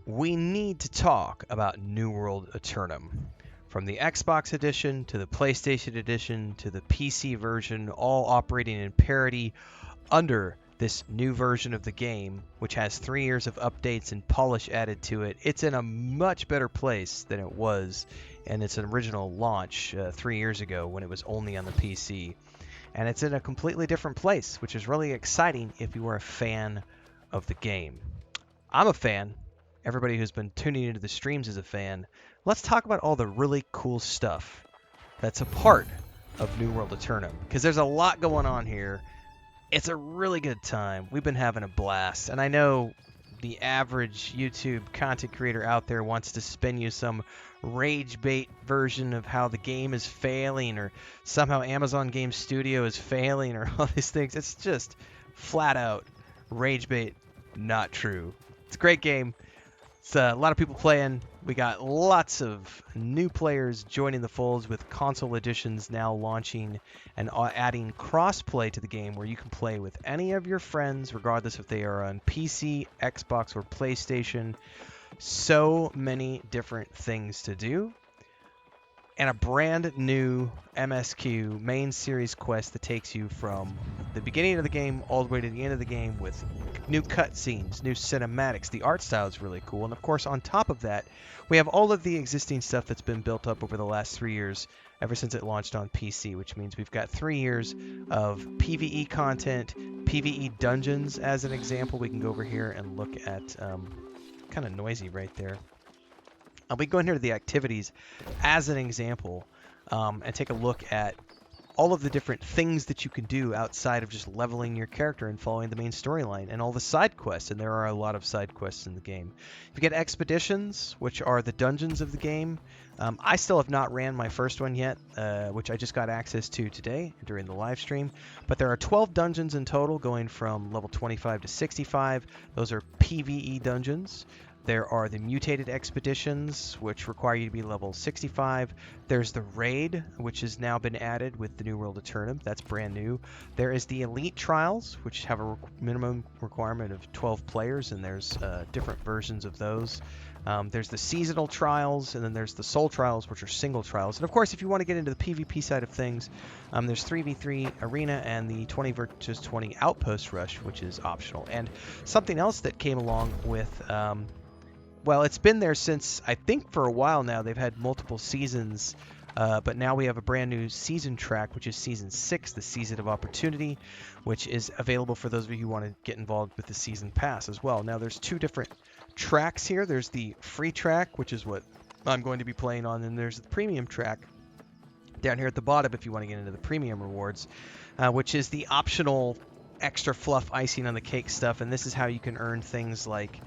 We need to talk about New World Aeternum. From the Xbox edition to the PlayStation edition to the PC version, all operating in parity under this new version of the game, which has 3 years of updates and polish added to it. It's in a much better place than it was in its original launch 3 years ago when it was only on the PC. And it's in a completely different place, which is really exciting if you are a fan of the game. I'm a fan. Everybody who's been tuning into the streams is a fan. Let's talk about all the really cool stuff that's a part of New World Aeternum, because there's a lot going on here. It's a really good time. We've been having a blast, and I know the average YouTube content creator out there wants to spin you some rage bait version of how the game is failing, or somehow Amazon Game Studio is failing, or all these things. It's just flat out rage bait, not true. It's a great game. It's a lot of people playing. We got lots of new players joining the folds with console editions now launching and adding cross-play to the game where you can play with any of your friends regardless if they are on PC, Xbox, or PlayStation. So many different things to do. And a brand new MSQ main series quest that takes you from the beginning of the game all the way to the end of the game with new cutscenes, new cinematics. The art style is really cool. And of course, on top of that, we have all of the existing stuff that's been built up over the last 3 years ever since it launched on PC, which means we've got 3 years of PvE content, PvE dungeons as an example. We can go over here and look at, kind of noisy right there. We go in here to the activities as an example and take a look at all of the different things that you can do outside of just leveling your character and following the main storyline, and all the side quests, and there are a lot of side quests in the game. You get expeditions, which are the dungeons of the game. I still have not ran my first one yet, which I just got access to today during the live stream, but there are 12 dungeons in total going from level 25 to 65. Those are PvE dungeons. There are the mutated expeditions, which require you to be level 65. There's the raid, which has now been added with the New World Aeternum. That's brand new. There is the elite trials, which have a minimum requirement of 12 players, and there's different versions of those. There's the seasonal trials, and then there's the soul trials, which are single trials. And of course, if you want to get into the PvP side of things, there's 3v3 arena and the 20 versus 20 outpost rush, which is optional. And something else that came along with... well, it's been there since, I think for a while now. They've had multiple seasons, but now we have a brand new season track, which is Season 6, the Season of Opportunity, which is available for those of you who want to get involved with the Season Pass as well. Now, there's 2 different tracks here. There's the free track, which is what I'm going to be playing on, and there's the premium track down here at the bottom if you want to get into the premium rewards, which is the optional extra fluff icing on the cake stuff, and this is how you can earn things like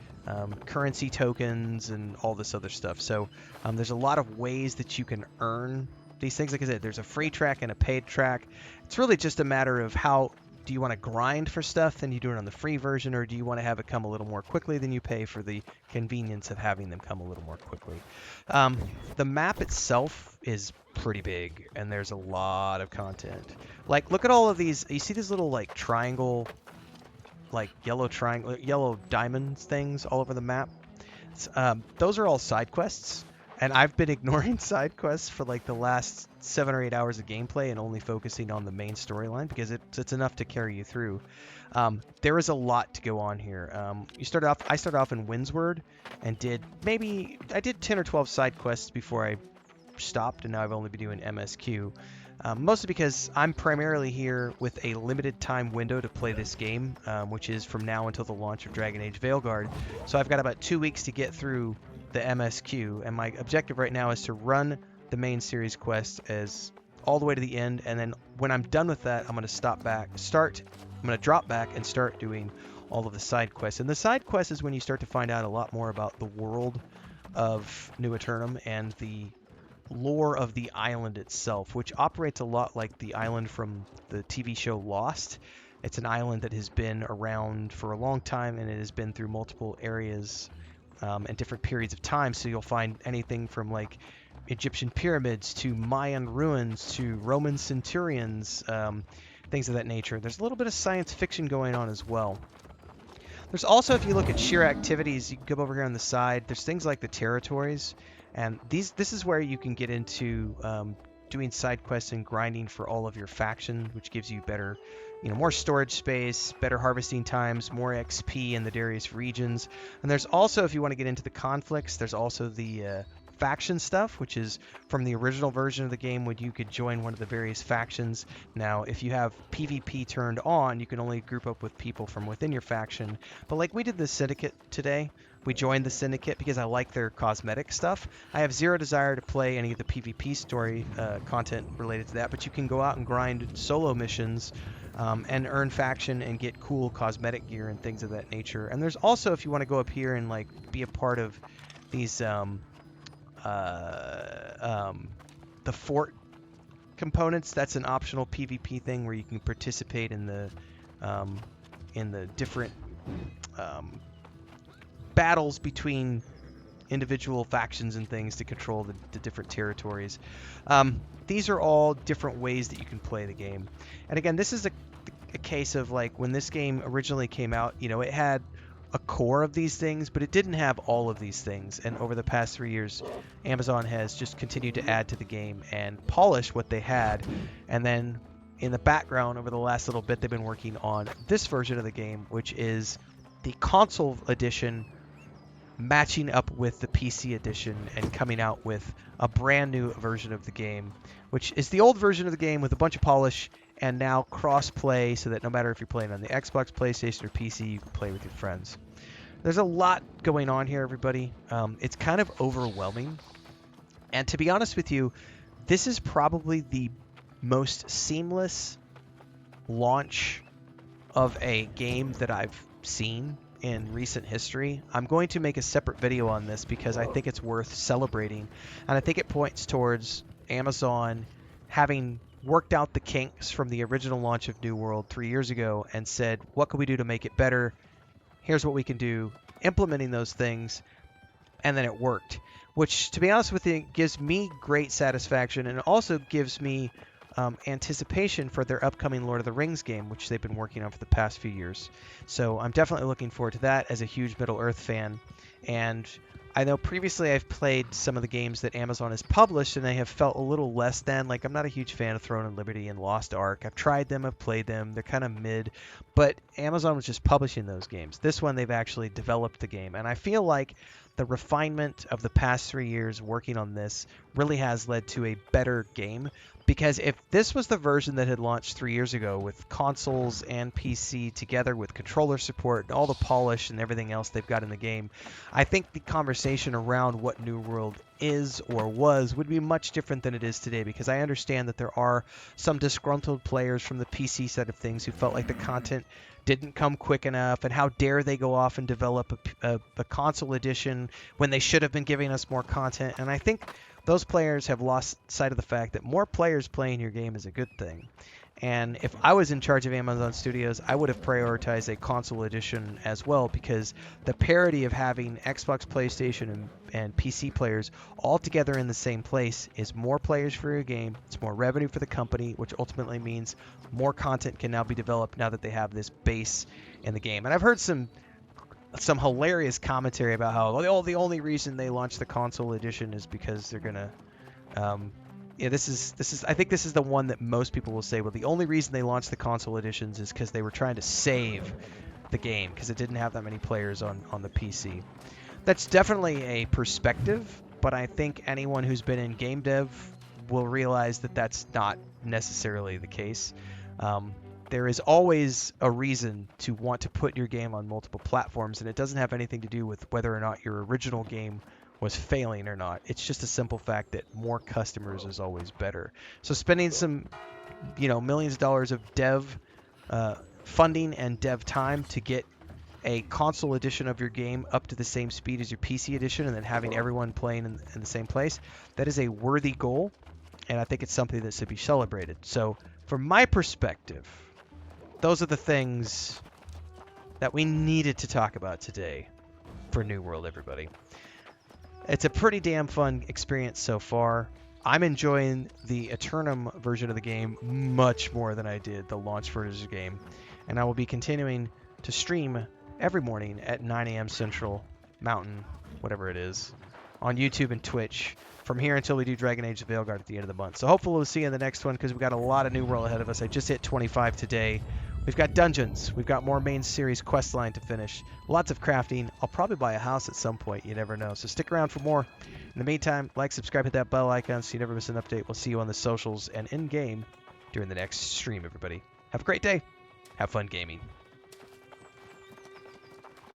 currency tokens and all this other stuff. So there's a lot of ways that you can earn these things. Like I said, there's a free track and a paid track. It's really just a matter of how do you want to grind for stuff, then you do it on the free version, or do you want to have it come a little more quickly than you pay for the convenience of having them come a little more quickly. The map itself is pretty big, and there's a lot of content. Like, look at all of these. You see these little like triangle, like yellow triangle, yellow diamonds things all over the map? Those are all side quests, and I've been ignoring side quests for like the last 7 or 8 hours of gameplay and only focusing on the main storyline because it's enough to carry you through. There is a lot to go on here. I started off in Windsward and I did 10 or 12 side quests before I stopped, and now I've only been doing MSQ. Mostly because I'm primarily here with a limited time window to play this game, which is from now until the launch of Dragon Age Veilguard. So I've got about 2 weeks to get through the MSQ, and my objective right now is to run the main series quest as all the way to the end, and then when I'm done with that, I'm going to drop back and start doing all of the side quests. And the side quest is when you start to find out a lot more about the world of New Aeternum and the lore of the island itself, which operates a lot like the island from the TV show Lost. It's an island that has been around for a long time, and it has been through multiple areas and different periods of time. So you'll find anything from like Egyptian pyramids to Mayan ruins to Roman centurions, things of that nature. There's a little bit of science fiction going on as well. There's also, if you look at sheer activities, you can come over here on the side. There's things like the territories, and this is where you can get into doing side quests and grinding for all of your faction, which gives you better, more storage space, better harvesting times, more XP in the various regions. And there's also, if you want to get into the conflicts, there's also the faction stuff, which is from the original version of the game when you could join one of the various factions. Now, if you have PvP turned on, you can only group up with people from within your faction. But like we did the Syndicate today, we joined the Syndicate because I like their cosmetic stuff. I have zero desire to play any of the PvP story content related to that, but you can go out and grind solo missions and earn faction and get cool cosmetic gear and things of that nature. And there's also, if you want to go up here and like be a part of these the fort components, that's an optional PvP thing where you can participate in the different battles between individual factions and things to control the different territories. These are all different ways that you can play the game. And again, this is a case of like when this game originally came out, it had a core of these things, but it didn't have all of these things. And over the past 3 years, Amazon has just continued to add to the game and polish what they had. And then in the background, over the last little bit, they've been working on this version of the game, which is the console edition matching up with the PC edition and coming out with a brand new version of the game, which is the old version of the game with a bunch of polish and now cross-play, so that no matter if you're playing on the Xbox, PlayStation, or PC, you can play with your friends. There's a lot going on here, everybody. It's kind of overwhelming. And to be honest with you, this is probably the most seamless launch of a game that I've seen in recent history. I'm going to make a separate video on this because I think it's worth celebrating. And I think it points towards Amazon having worked out the kinks from the original launch of New World 3 years ago and said, what can we do to make it better? Here's what we can do. Implementing those things, and then it worked. Which, to be honest with you, gives me great satisfaction and also gives me anticipation for their upcoming Lord of the Rings game, which they've been working on for the past few years. So I'm definitely looking forward to that as a huge Middle-earth fan. And I know previously I've played some of the games that Amazon has published, and they have felt a little less than. Like, I'm not a huge fan of Throne and Liberty and Lost Ark. I've tried them, I've played them. They're kind of mid. But Amazon was just publishing those games. This one, they've actually developed the game. And I feel like the refinement of the past 3 years working on this really has led to a better game. Because if this was the version that had launched 3 years ago with consoles and PC together with controller support and all the polish and everything else they've got in the game, I think the conversation around what New World is or was would be much different than it is today, because I understand that there are some disgruntled players from the PC side of things who felt like the content didn't come quick enough, and how dare they go off and develop a console edition when they should have been giving us more content. And I think those players have lost sight of the fact that more players playing your game is a good thing. And if I was in charge of Amazon Studios, I would have prioritized a console edition as well, because the parity of having Xbox, PlayStation, and PC players all together in the same place is more players for your game, it's more revenue for the company, which ultimately means more content can now be developed now that they have this base in the game. And I've heard some hilarious commentary about how the only reason they launched the console edition is because they're gonna this is I think this is the one that most people will say, well, the only reason they launched the console editions is because they were trying to save the game because it didn't have that many players on the PC. That's definitely a perspective, but I think anyone who's been in game dev will realize that that's not necessarily the case. There is always a reason to want to put your game on multiple platforms, and it doesn't have anything to do with whether or not your original game was failing or not. It's just a simple fact that more customers is always better. So spending some, millions of dollars of dev funding and dev time to get a console edition of your game up to the same speed as your PC edition, and then having everyone playing in the same place, that is a worthy goal, and I think it's something that should be celebrated. So from my perspective, those are the things that we needed to talk about today for New World, everybody. It's a pretty damn fun experience so far. I'm enjoying the Aeternum version of the game much more than I did the launch version of the game. And I will be continuing to stream every morning at 9 a.m. Central Mountain, whatever it is, on YouTube and Twitch from here until we do Dragon Age of Veilguard at the end of the month. So hopefully we'll see you in the next one because we've got a lot of New World ahead of us. I just hit 25 today. We've got dungeons. We've got more main series quest line to finish. Lots of crafting. I'll probably buy a house at some point. You never know. So stick around for more. In the meantime, like, subscribe, hit that bell icon so you never miss an update. We'll see you on the socials and in-game during the next stream, everybody. Have a great day. Have fun gaming.